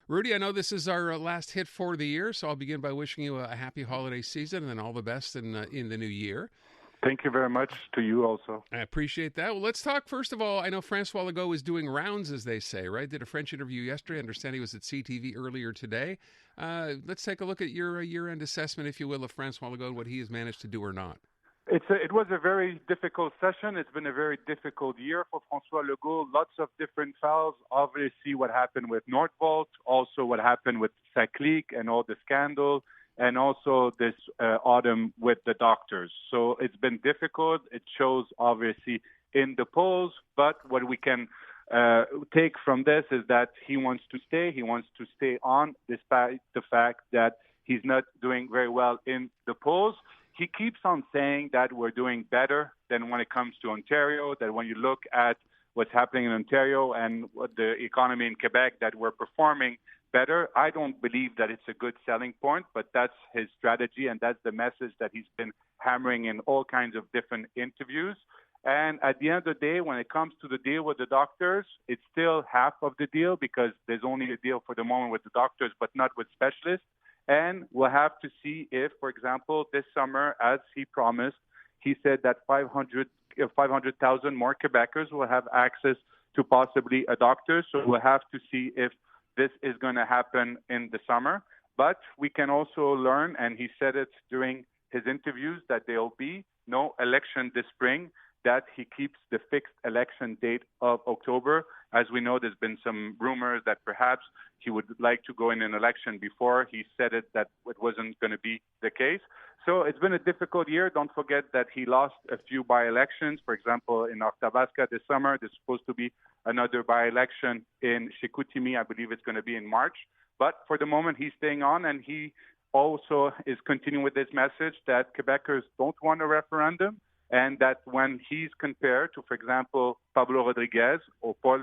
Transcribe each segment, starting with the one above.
Rudy, I know this is our last hit for the year, so I'll begin by wishing you a happy holiday season and then all the best in the new year. Thank you very much to you also. I appreciate that. Well, let's talk, first of all, I know François Legault is doing rounds, as they say, right? Did a French interview yesterday. I understand he was at CTV earlier today. Let's take a look at your year-end assessment, if you will, of François Legault and what he has managed to do or not. It was a very difficult session. It's been a very difficult year for François Legault. Lots of different files. Obviously, what happened with Nordvolt, also what happened with Saclic and all the scandal, and also this autumn with the doctors. So it's been difficult. It shows, obviously, in the polls. But what we can take from this is that he wants to stay. He wants to stay on, despite the fact that he's not doing very well in the polls. He keeps on saying that we're doing better than when it comes to Ontario, that when you look at what's happening in Ontario and what the economy in Quebec, that we're performing better. I don't believe that it's a good selling point, but that's his strategy, and that's the message that he's been hammering in all kinds of different interviews. And at the end of the day, when it comes to the deal with the doctors, it's still half of the deal because there's only a deal for the moment with the doctors, but not with specialists. And we'll have to see if, for example, this summer, as he promised, he said that 500,000 more Quebecers will have access to possibly a doctor. So we'll have to see if this is going to happen in the summer. But we can also learn, and he said it during his interviews, that there will be no election this spring, that he keeps the fixed election date of October. As we know, there's been some rumors that perhaps he would like to go in an election before. He said that it wasn't going to be the case. So it's been a difficult year. Don't forget that he lost a few by-elections. For example, in Arthabasca this summer, there's supposed to be another by-election in Chicoutimi. I believe it's going to be in March. But for the moment, he's staying on, and he also is continuing with this message that Quebecers don't want a referendum, and that when he's compared to, for example, Pablo Rodriguez or Paul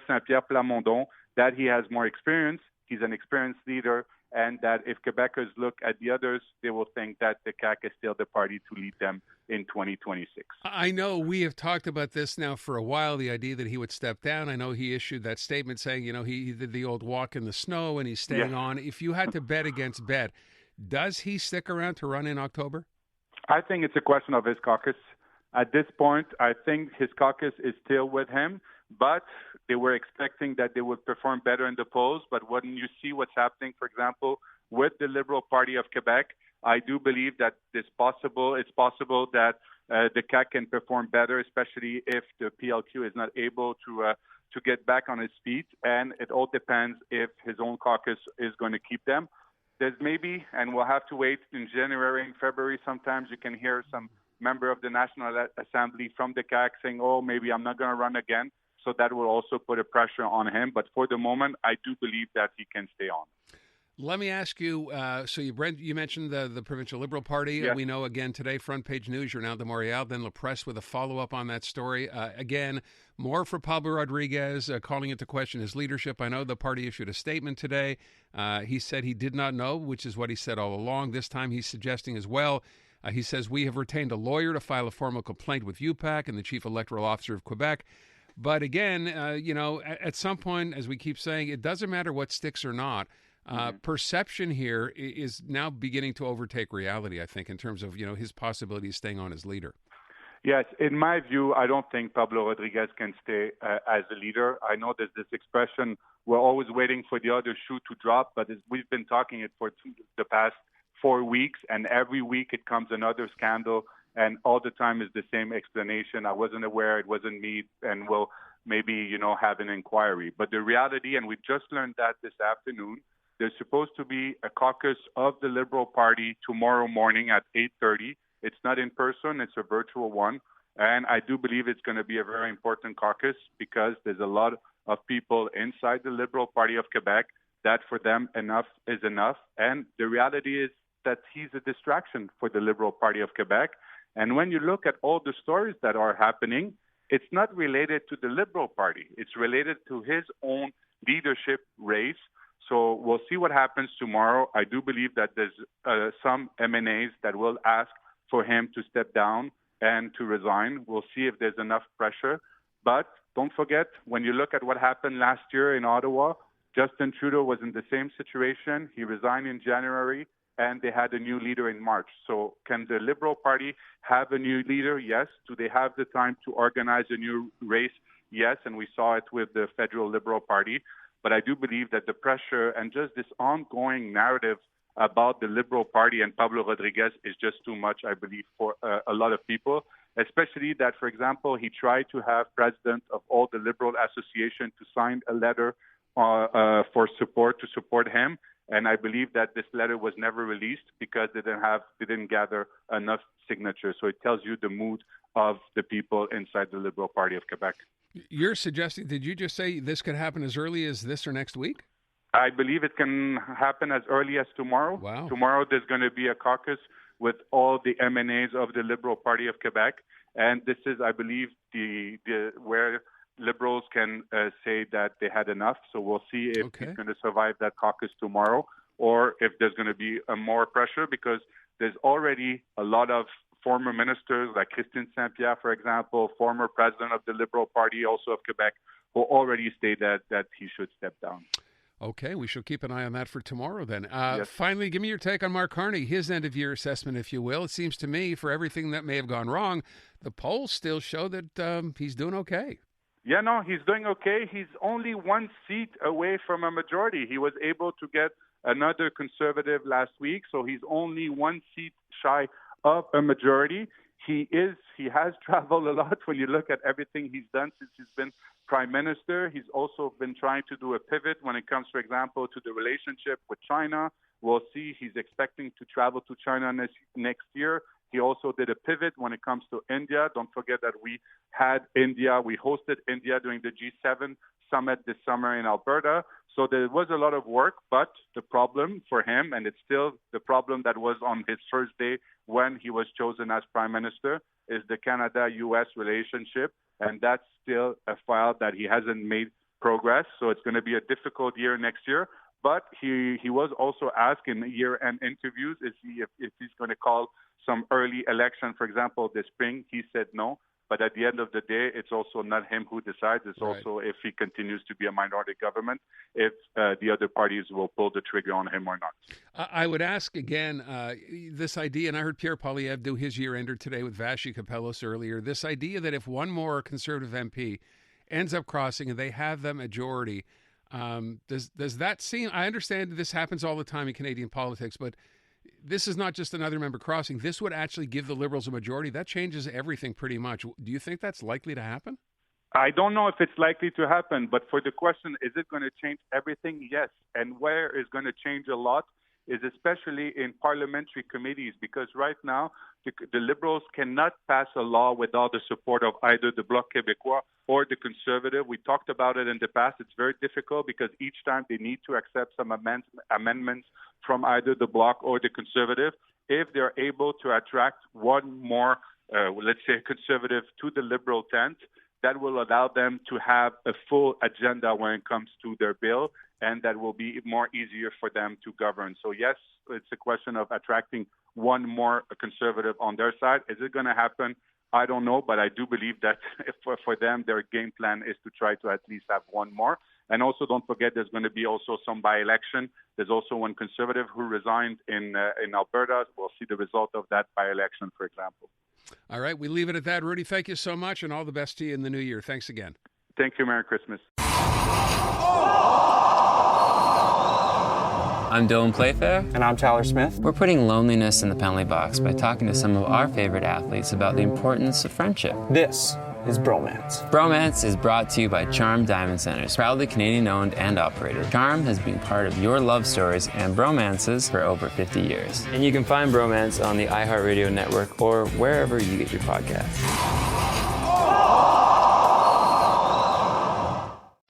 Saint-Pierre Plamondon, that he has more experience, he's an experienced leader, and that if Quebecers look at the others, they will think that the CAQ is still the party to lead them in 2026. I know we have talked about this now for a while, the idea that he would step down. I know he issued that statement saying, he did the old walk in the snow and he's staying on. If you had to bet against bet, does he stick around to run in October? I think it's a question of his caucus. At this point, I think his caucus is still with him, but they were expecting that they would perform better in the polls. But when you see what's happening, for example, with the Liberal Party of Quebec, I do believe that it's possible that the CAQ can perform better, especially if the PLQ is not able to get back on his feet. And it all depends if his own caucus is going to keep them. There's maybe, and we'll have to wait in January and February, sometimes you can hear some member of the National Assembly from the CAQ saying, maybe I'm not going to run again. So that will also put a pressure on him. But for the moment, I do believe that he can stay on. Let me ask you, so you mentioned the Provincial Liberal Party. Yes. We know, again, today, front page news, Journal de Montréal, then La Presse with a follow-up on that story. Again, more for Pablo Rodriguez, calling into question his leadership. I know the party issued a statement today. He said he did not know, which is what he said all along. This time he's suggesting as well. He says, we have retained a lawyer to file a formal complaint with UPAC and the Chief Electoral Officer of Quebec. But again, at some point, as we keep saying, it doesn't matter what sticks or not. Perception here is now beginning to overtake reality, I think, in terms of, his possibility of staying on as leader. Yes, in my view, I don't think Pablo Rodriguez can stay as a leader. I know there's this expression, we're always waiting for the other shoe to drop, but we've been talking it for the past 4 weeks, and every week it comes another scandal, and all the time is the same explanation. I wasn't aware, it wasn't me, and we'll maybe, have an inquiry. But the reality, and we just learned that this afternoon, there's supposed to be a caucus of the Liberal Party tomorrow morning at 8:30. It's not in person, it's a virtual one. And I do believe it's going to be a very important caucus because there's a lot of people inside the Liberal Party of Quebec that for them enough is enough. And the reality is that he's a distraction for the Liberal Party of Quebec. And when you look at all the stories that are happening, it's not related to the Liberal Party. It's related to his own leadership race. So we'll see what happens tomorrow. I do believe that there's some MNAs that will ask for him to step down and to resign. We'll see if there's enough pressure. But don't forget, when you look at what happened last year in Ottawa, Justin Trudeau was in the same situation. He resigned in January, and they had a new leader in March. So can the Liberal Party have a new leader? Yes. Do they have the time to organize a new race? Yes. And we saw it with the Federal Liberal Party. But I do believe that the pressure and just this ongoing narrative about the Liberal Party and Pablo Rodriguez is just too much, I believe, for a lot of people, especially that, for example, he tried to have president of all the Liberal Association to sign a letter for support, to support him. And I believe that this letter was never released because they didn't gather enough signatures. So it tells you the mood of the people inside the Liberal Party of Quebec. You're suggesting, did you just say this could happen as early as this or next week? I believe it can happen as early as tomorrow. Wow. Tomorrow there's going to be a caucus with all the MNAs of the Liberal Party of Quebec. And this is, I believe, the where Liberals can say that they had enough. So we'll see if he's going to survive that caucus tomorrow or if there's going to be more pressure, because there's already a lot of former ministers like Christine Saint-Pierre, for example, former president of the Liberal Party, also of Quebec, who already stated that he should step down. Okay, we shall keep an eye on that for tomorrow then. Yes. Finally, give me your take on Mark Carney, his end-of-year assessment, if you will. It seems to me, for everything that may have gone wrong, the polls still show that he's doing okay. Yeah, no, he's doing okay. He's only one seat away from a majority. He was able to get another Conservative last week, so he's only one seat shy of a majority. He has traveled a lot when you look at everything he's done since he's been Prime Minister. He's also been trying to do a pivot when it comes, for example, to the relationship with China. We'll see. He's expecting to travel to China next year. He also did a pivot when it comes to India. Don't forget that we hosted India during the G7 summit this summer in Alberta. So there was a lot of work, but the problem for him, and it's still the problem that was on his first day when he was chosen as Prime Minister, is the Canada-U.S. relationship. And that's still a file that he hasn't made progress. So it's going to be a difficult year next year. But he was also asked in year-end interviews if he's going to call some early election, for example, this spring. He said no. But at the end of the day, it's also not him who decides. It's also if he continues to be a minority government, if the other parties will pull the trigger on him or not. I would ask again, this idea, and I heard Pierre Poilievre do his year-ender today with Vassy Kapelos earlier, this idea that if one more Conservative MP ends up crossing and they have the majority, does that seem, I understand this happens all the time in Canadian politics, but this is not just another member crossing. This would actually give the Liberals a majority. That changes everything pretty much. Do you think that's likely to happen? I don't know if it's likely to happen, but for the question, is it going to change everything? Yes. And where is going to change a lot is especially in parliamentary committees, because right now the Liberals cannot pass a law without the support of either the Bloc Québécois or the Conservative. We talked about it in the past. It's very difficult because each time they need to accept some amendments from either the Bloc or the Conservative. If they're able to attract one more, let's say, Conservative to the Liberal tent, that will allow them to have a full agenda when it comes to their bill, and that will be more easier for them to govern. So yes, it's a question of attracting one more Conservative on their side. Is it going to happen? I don't know, but I do believe that for them, their game plan is to try to at least have one more. And also, don't forget, there's going to be also some by-election. There's also one Conservative who resigned in Alberta. We'll see the result of that by-election, for example. All right, we leave it at that. Rudy, thank you so much, and all the best to you in the new year. Thanks again. Thank you. Merry Christmas. I'm Dylan Playfair. And I'm Tyler Smith. We're putting loneliness in the penalty box by talking to some of our favorite athletes about the importance of friendship. This is Bromance. Bromance is brought to you by Charm Diamond Centers, proudly Canadian-owned and operated. Charm has been part of your love stories and bromances for over 50 years. And you can find Bromance on the iHeartRadio network or wherever you get your podcasts.